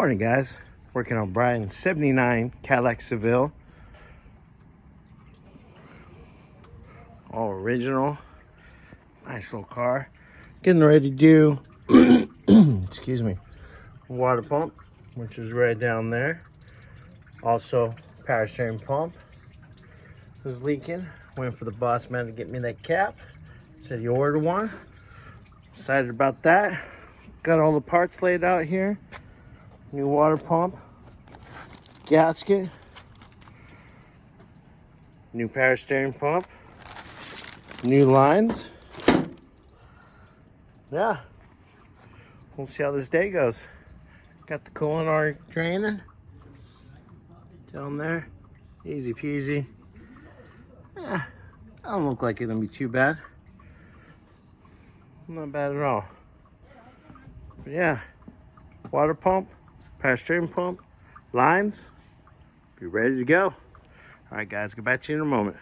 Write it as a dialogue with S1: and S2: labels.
S1: Morning, guys. Working on Brian's 79 Cadillac Seville. All original. Nice little car. Getting ready to do, excuse me, water pump, which is right down there. Also, power steering pump is leaking. Waiting for the boss man to get me that cap. Said he ordered one. Excited about that. Got all the parts laid out here. New water pump, gasket, new power steering pump, new lines. Yeah, we'll see how this day goes. Got the coolant already draining down there, easy peasy. Yeah, don't look like it'll be too bad. Not bad at all. But yeah, water pump, power steering pump, lines, be ready to go. All right, guys, get back to you in a moment.